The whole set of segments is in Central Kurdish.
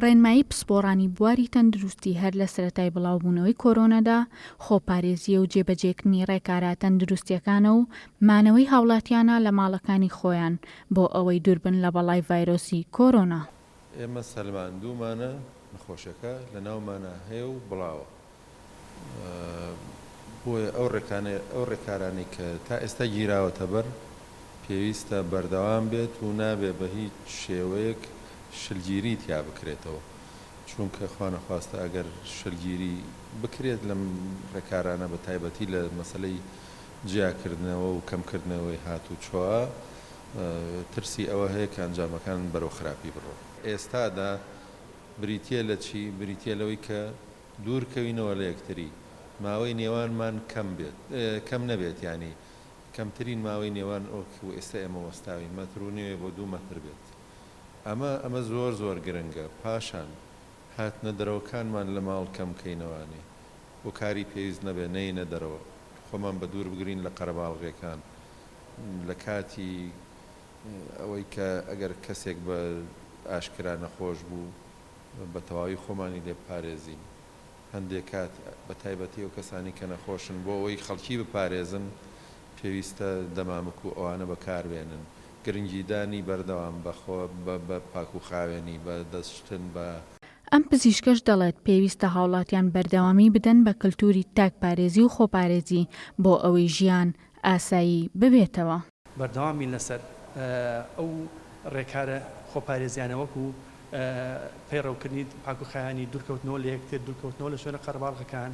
ڕێنمایی پسپۆڕانی بواری تەندروستی هەر لە سەرەتای بڵاوبوونەوەی کۆرۆنەدا خۆپارێزیە و جێبەجێکردنی ڕێکارە تەندروستیەکانە و مانەوەی هاوڵاتیانە لە ماڵەکانی خۆیان بۆ ئەوەی دووربن لە بەڵای ڤایرۆسی کۆرۆنا. ئێمە سەلماندوومانە نەخۆشەکە لە ناومانە هەیە و بڵاوە بۆیە ئەو ڕێکارانی کە تا ئێستا گیراوەتە بەر پێویستە بەردەوام بێت و نابێ بە هیچ شێوەیەک شلگیری تیا بکرێتەوە، چونکە خوا نەخواستە ئەگەر شلگیری بکرێت لەم ڕێکارانە بە تایبەتی لە مەسەلەی جیاکردنەوە و کەمکردنەوەی هاتوچۆوە ترسی ئەوە هەیە کە ئەنجامەکان بەرەو خراپی بڕۆ. ئێستادا بریتیە لە چی؟ بریتیە لەوەی کە دوورکەوینەوە لە یەکتری، ماوەی نێوانمان کەم نەبێت، ینی کەمترین ماوەی نێوان ئەو ئێستا ئێمە وەستاوین مەتر و نوێ بۆ 2 مەتر بێت. ئەمە زۆر گرنگە. پاشان هاتنە دەرەوەکانمان لە ماڵ کەم بکەینەوانێ و کاری پێویست نەبێ نەینە دەرەوە، خۆمان بە دوور بگرین لە قەرەباڵغیەکان لە کاتی ئەوەی کە ئەگەر کەسێک بە ئاشکرا نەخۆش بوو بە تەواوی خۆمانی لێ پارێزین. هەندێک کات بە تایبەتی ئەو کەسانی کە نەخۆشن بۆ ئەوەی خەڵکی بپارێزن پێویستە دەمامک و ئەوانە بەکاربێنن. گرنگیدانی بەردەوام بەخۆ بە پاک و خاوێنی بە دەستشتن بە ئەم پزیشکەش دەڵێت پێویستە هاوڵاتیان بەردەوامی بدەن بە کللتوری تاکپارێزی و خۆپارێزی بۆ ئەوەی ژیان ئاسایی ببێتەوە. بەردەوامی لەسەر ئەو ڕێکارە خۆپارێزیانە وەکو پەیڕەوکردنی پاک و خایانی دوورکەوتنەوە لە یەکتر، دوورکەوتنەوە لە شوێنە قەرەباڵغەکان،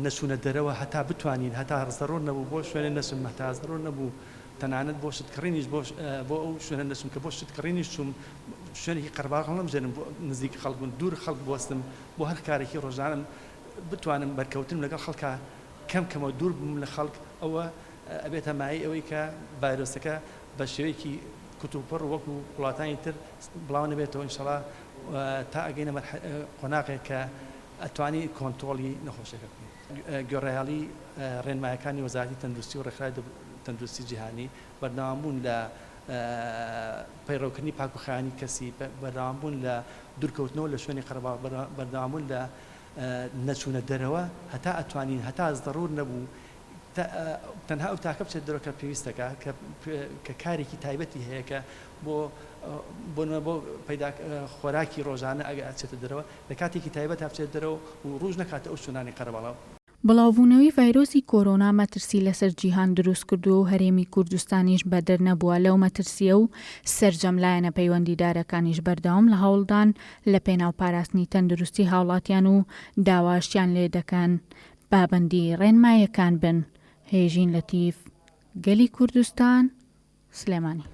نەچوونە دەرەوە هەتا بتوانین هەتا ضرورە نەبوو بۆ شوێنە نەچوون، هەتا ضرورە نەبوو تەنانەت بۆ شتکڕینیش بۆ ئەو شوێنە نەچوون کە بۆ شتکڕینیش چوون شوێنێکی قەرەباڵغ نەبژێنم بۆ نزیک خەڵک بوون، دوور خەڵک بوەستم بۆ هەر کارێکی ڕۆژانم بتوانم بەرکەوتن لەگەڵ خەڵکە کەمکەمەوە دوور بم لە خەڵک، ئەوە ئەبێتە مای ئەوەی کە ڤایرۆسەکە بە شێوەیەکی کتوپڕ وەکو وڵاتانی تر بڵاو نەبێتەوە ئینشەڵا تا ئەگەینە قۆناغێک کە ئەتوانی کۆنتڕۆڵی نەخۆشەکە بکەین. گۆڕەیاڵی ڕێنمایەکانی وەزارەتی تەندروستی و ڕێکخراوی تەندروستی جیهانی بەردەوامبوون لە پەیڕەوکردنی پاک و خایانی کەسی، بەردەوامبوون لە دوورکەوتنەوە لە شوێنی قەرەباڵغ، بەردەوامبوون لە نەچوونە دەرەوە هەتا ئەتوانین هەتا ضرور نەبوو تەنها ئەو تاکە بچێت دەرەوە کە پێویستەکە کە کارێکی تایبەتی هەیە کە بۆ پەیدا خۆراکی ڕۆژانە ئەگە ئەچێتە دەرەوە لە کاتێکی تایبەت بچێت دەرەوە و ڕوژ نەکاتە ئەو سونانی قەرەباڵغ. بڵاوبوونەوەی ڤایرۆسی کۆرۆنا مەترسی لەسەر جیهان دروست کردووە و هەرێمی کوردستانیش بەدەر نەبووە لەو مەترسیە و سەرجەم لایەنە پەیوەندیدارەکانیش بەردەوام لە هەوڵدان لە پێناو پاراستنی تەندروستی هاوڵاتیان و داواشیان لێ دەکەن پابەندی ڕێنمایەکان بن. هێژین لەتیف، گەلی کوردستان، سلێمانی.